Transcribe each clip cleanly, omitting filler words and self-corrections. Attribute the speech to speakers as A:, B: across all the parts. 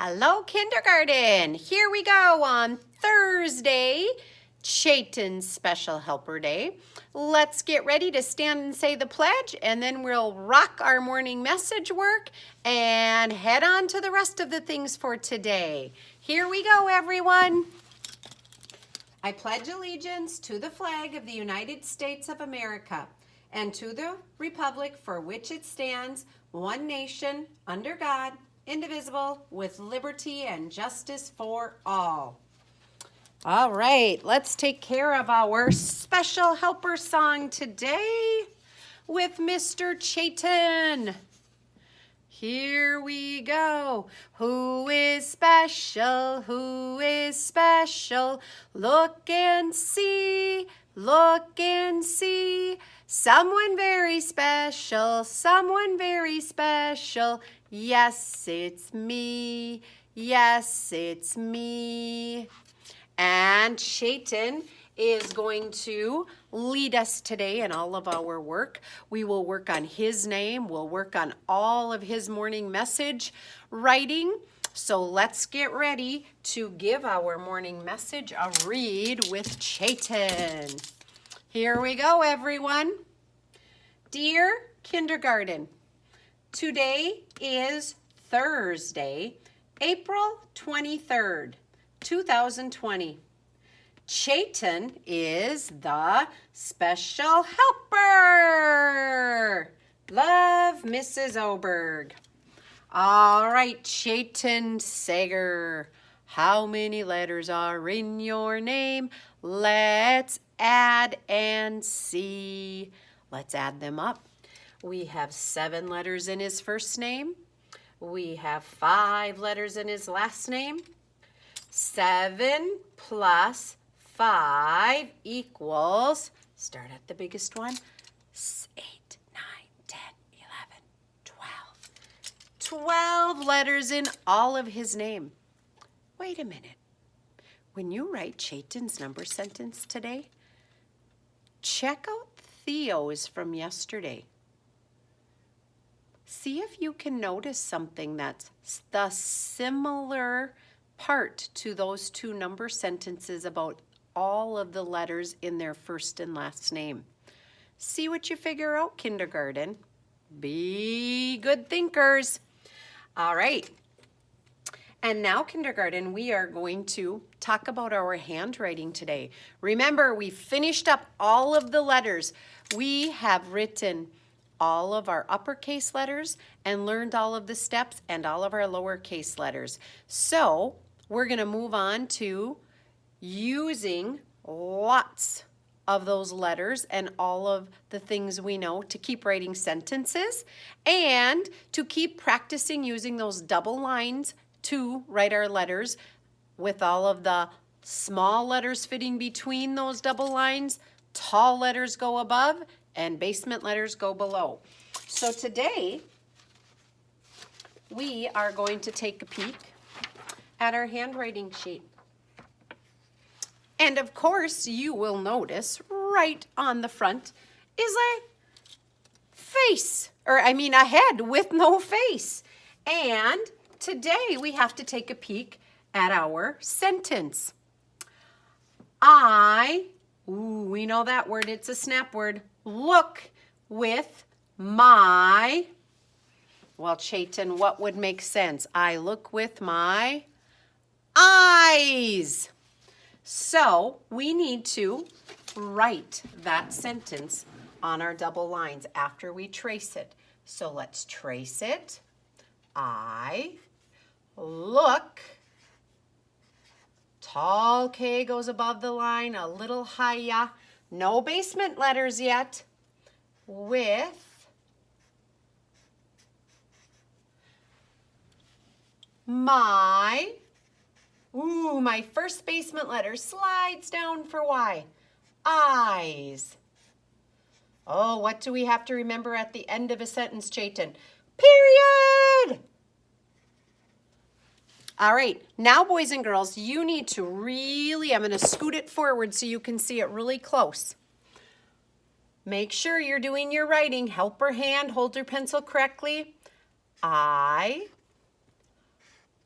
A: Hello, kindergarten. Here we go on Thursday, Chayton's Special Helper Day. Let's get ready to stand and say the pledge, and then we'll rock our morning message work and head on to the rest of the things for today. Here we go, everyone. I pledge allegiance to the flag of the United States of America and to the republic for which it stands, one nation, under God, indivisible, with liberty and justice for all. All right, let's take care of our special helper song today with Mr. Chayton. Here we go. Who is special? Who is special? Look and see, look and see. Someone very special, someone very special. Yes, it's me. Yes, it's me. And Chayton is going to lead us today in all of our work. We will work on his name. We'll work on all of his morning message writing. So let's get ready to give our morning message a read with Chayton. Here we go, everyone. Dear kindergarten, today is Thursday, April 23rd, 2020. Chayton is the special helper. Love, Mrs. Oberg. All right, Chayton Sager, how many letters are in your name? Let's add and see. Let's add them up. We have 7 letters in his first name. We have 5 letters in his last name. 7 plus 5 equals, start at the biggest one, 8, 9, 10, 11, 12. 12 letters in all of his name. Wait a minute. When you write Chayton's number sentence today, check out Theo's from yesterday. See if you can notice something that's the similar part to those 2 number sentences about all of the letters in their first and last name. See what you figure out, kindergarten. Be good thinkers. All right. And now, kindergarten, we are going to talk about our handwriting today. Remember, we finished up all of the letters. We have written all of our uppercase letters and learned all of the steps and all of our lowercase letters. So we're going to move on to using lots of those letters and all of the things we know to keep writing sentences and to keep practicing using those double lines to write our letters with all of the small letters fitting between those double lines, tall letters go above, and basement letters go below. So today, we are going to take a peek at our handwriting sheet. And of course, you will notice right on the front is a head with no face. And today we have to take a peek at our sentence. We know that word, it's a snap word. Look with my, well, Chayton, what would make sense? I look with my eyes. So we need to write that sentence on our double lines after we trace it. So let's trace it. I look. Tall K goes above the line, a little higher. No basement letters yet. With my, my first basement letter slides down for Y. Eyes. Oh, what do we have to remember at the end of a sentence, Chayton? Period. All right, now boys and girls, you need to really, I'm going to scoot it forward so you can see it really close. Make sure you're doing your writing. Helper hand, hold your pencil correctly. I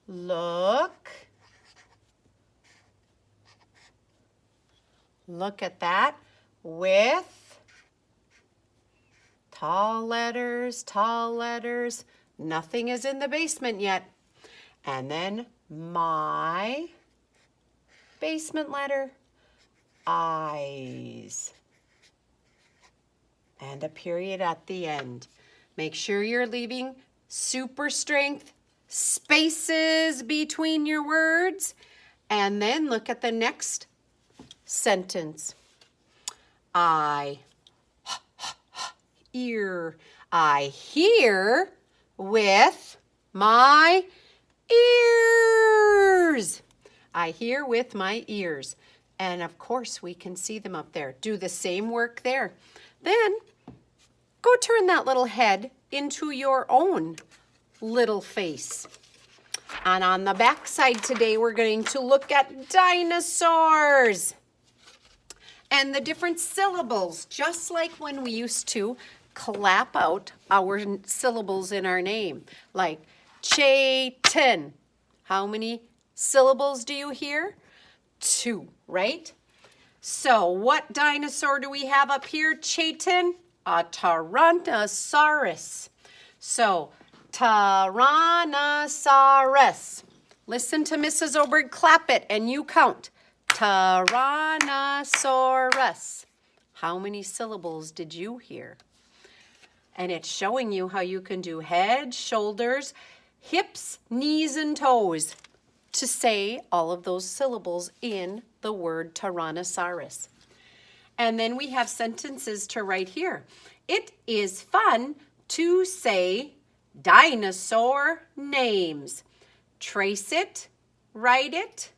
A: Look. Look at that. With tall letters, tall letters. Nothing is in the basement yet. And then my basement letter, eyes. And a period at the end. Make sure you're leaving super strength spaces between your words. And then look at the next sentence. I ear. I hear with my ears. I hear with my ears. And of course we can see them up there. Do the same work there. Then go turn that little head into your own little face. And on the back side today, we're going to look at dinosaurs and the different syllables, just like when we used to clap out our syllables in our name, like Chayton. How many syllables do you hear? 2, right? So what dinosaur do we have up here, Chayton? A Tyrannosaurus. So Tyrannosaurus. Listen to Mrs. Oberg clap it and you count. Tyrannosaurus. How many syllables did you hear? And it's showing you how you can do head, shoulders, hips, knees, and toes to say all of those syllables in the word Tyrannosaurus. And then we have sentences to write here. It is fun to say dinosaur names. Trace it, write it,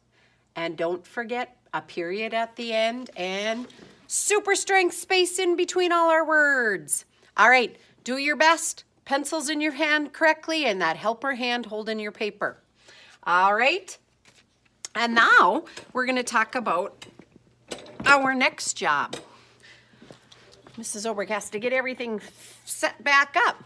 A: and don't forget a period at the end and super strength space in between all our words. All right, do your best. Pencils in your hand correctly and that helper hand holding your paper. All right, and now we're going to talk about our next job. Mrs. Oberg has to get everything set back up.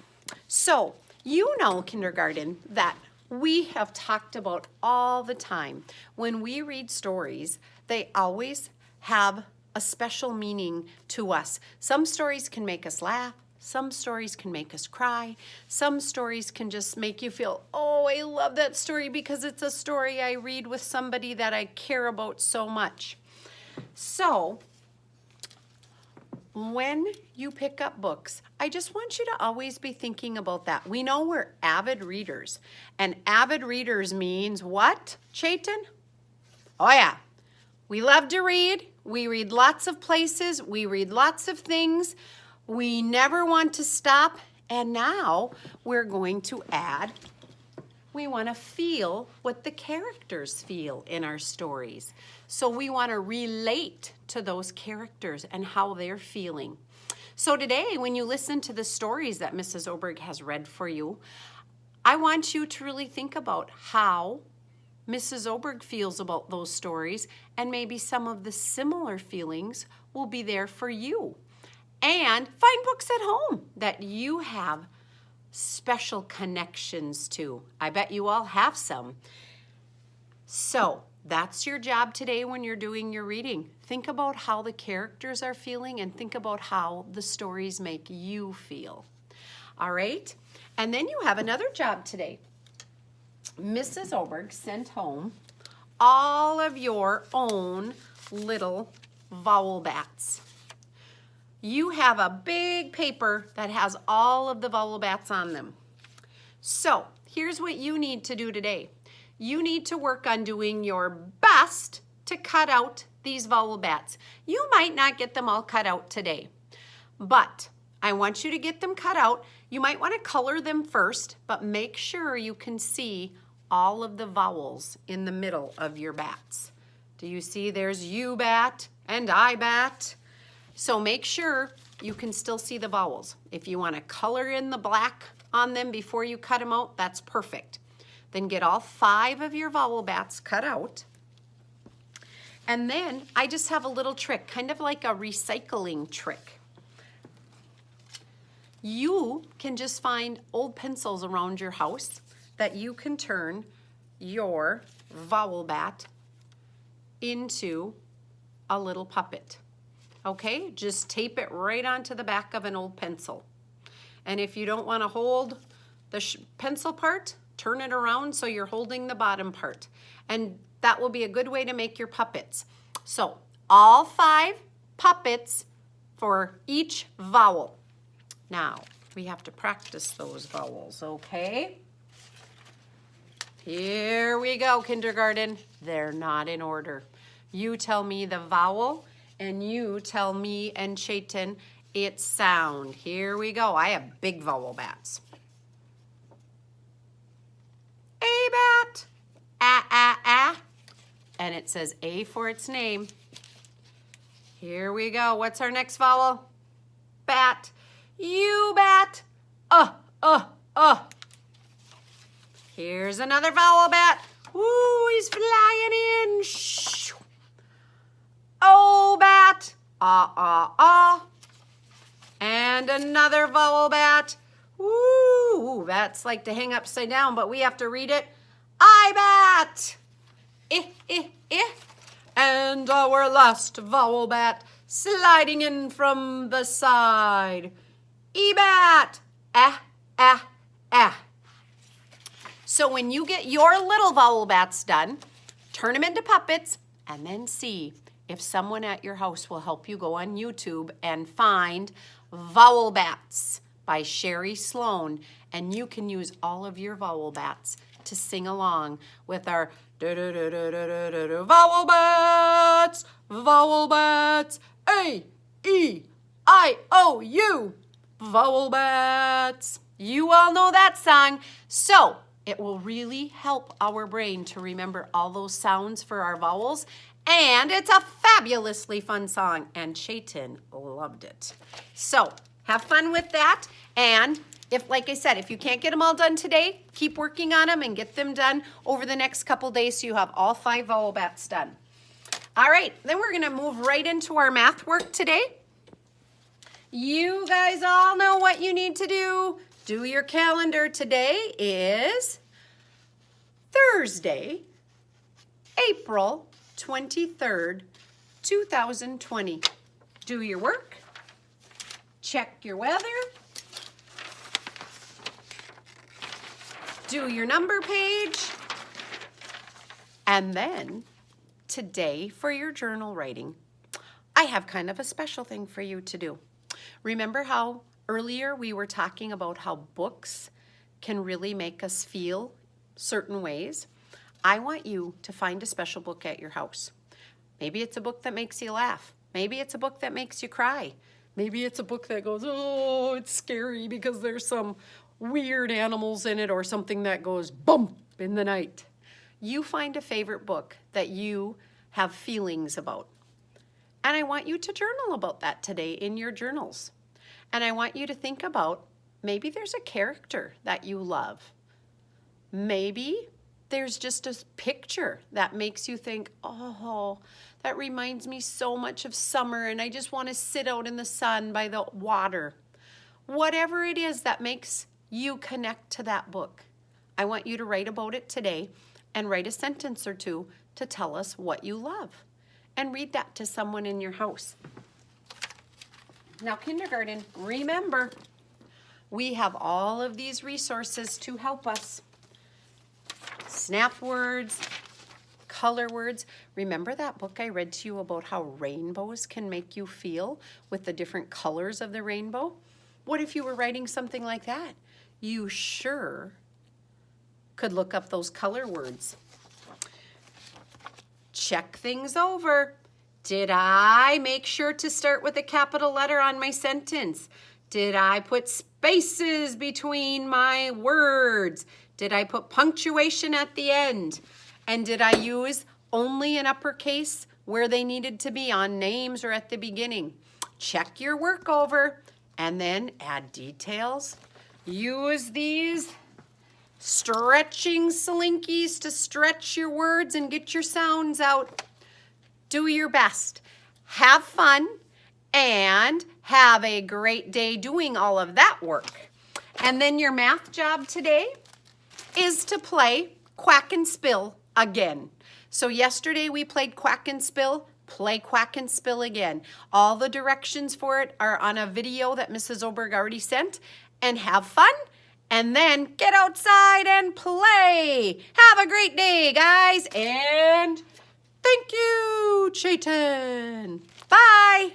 A: So, you know, kindergarten, that we have talked about all the time. When we read stories, they always have a special meaning to us. Some stories can make us laugh. Some stories can make us cry. Some stories can just make you feel, oh, I love that story because it's a story I read with somebody that I care about so much. So, when you pick up books, I just want you to always be thinking about that. We know we're avid readers, and avid readers means what, Chayton? Oh yeah, we love to read. We read lots of places. We read lots of things. We never want to stop, and now we're going to add, we want to feel what the characters feel in our stories. So we want to relate to those characters and how they're feeling. So today, when you listen to the stories that Mrs. Oberg has read for you, I want you to really think about how Mrs. Oberg feels about those stories, and maybe some of the similar feelings will be there for you. And find books at home that you have special connections to. I bet you all have some. So that's your job today when you're doing your reading. Think about how the characters are feeling and think about how the stories make you feel. All right? And then you have another job today. Mrs. Oberg sent home all of your own little vowel bats. You have a big paper that has all of the vowel bats on them. So here's what you need to do today. You need to work on doing your best to cut out these vowel bats. You might not get them all cut out today, but I want you to get them cut out. You might want to color them first, but make sure you can see all of the vowels in the middle of your bats. Do you see there's you bat and I bat? So make sure you can still see the vowels. If you want to color in the black on them before you cut them out, that's perfect. Then get all 5 of your vowel bats cut out. And then I just have a little trick, kind of like a recycling trick. You can just find old pencils around your house that you can turn your vowel bat into a little puppet. Okay, just tape it right onto the back of an old pencil. And if you don't want to hold the pencil part, turn it around so you're holding the bottom part. And that will be a good way to make your puppets. So all 5 puppets for each vowel. Now, we have to practice those vowels, okay? Here we go, kindergarten. They're not in order. You tell me the vowel, and you tell me and Chayton its sound. Here we go. I have big vowel bats. A bat. A. And it says A for its name. Here we go. What's our next vowel? Bat. You bat. Here's another vowel bat. Ooh, he's flying in. Shh. Oh, bat. And another vowel bat. Ooh, bats like to hang upside down, but we have to read it. I bat. And our last vowel bat sliding in from the side. E-bat. So when you get your little vowel bats done, turn them into puppets and then see if someone at your house will help you go on YouTube and find Vowel Bats by Sherry Sloan. And you can use all of your vowel bats to sing along with our vowel bats, vowel bats, A-E-I-O-U, vowel bats. You all know that song. So it will really help our brain to remember all those sounds for our vowels. And it's a fabulously fun song, and Chayton loved it. So have fun with that. And if, like I said, if you can't get them all done today, keep working on them and get them done over the next couple days so you have all 5 vowel bats done. All right, then we're going to move right into our math work today. You guys all know what you need to do. Do your calendar. Today is Thursday, April 23rd, 2020. Do your work. Check your weather. Do your number page. And then today for your journal writing, I have kind of a special thing for you to do. Remember how earlier we were talking about how books can really make us feel certain ways? I want you to find a special book at your house. Maybe it's a book that makes you laugh. Maybe it's a book that makes you cry. Maybe it's a book that goes, oh, it's scary because there's some weird animals in it, or something that goes bump in the night. You find a favorite book that you have feelings about. And I want you to journal about that today in your journals. And I want you to think about, maybe there's a character that you love. Maybe there's just a picture that makes you think, oh, that reminds me so much of summer and I just want to sit out in the sun by the water. Whatever it is that makes you connect to that book, I want you to write about it today and write a sentence or two to tell us what you love. And read that to someone in your house. Now, kindergarten, remember, we have all of these resources to help us. Snap words, color words. Remember that book I read to you about how rainbows can make you feel with the different colors of the rainbow? What if you were writing something like that? You sure could look up those color words. Check things over. Did I make sure to start with a capital letter on my sentence? Did I put spaces between my words? Did I put punctuation at the end? And did I use only an uppercase where they needed to be on names or at the beginning? Check your work over and then add details. Use these stretching slinkies to stretch your words and get your sounds out. Do your best. Have fun and have a great day doing all of that work. And then your math job today is to play Quack and Spill again. So yesterday we played Quack and Spill. Play Quack and Spill again. All the directions for it are on a video that Mrs. Oberg already sent. And have fun. And then get outside and play. Have a great day, guys. And thank you, Chayton. Bye.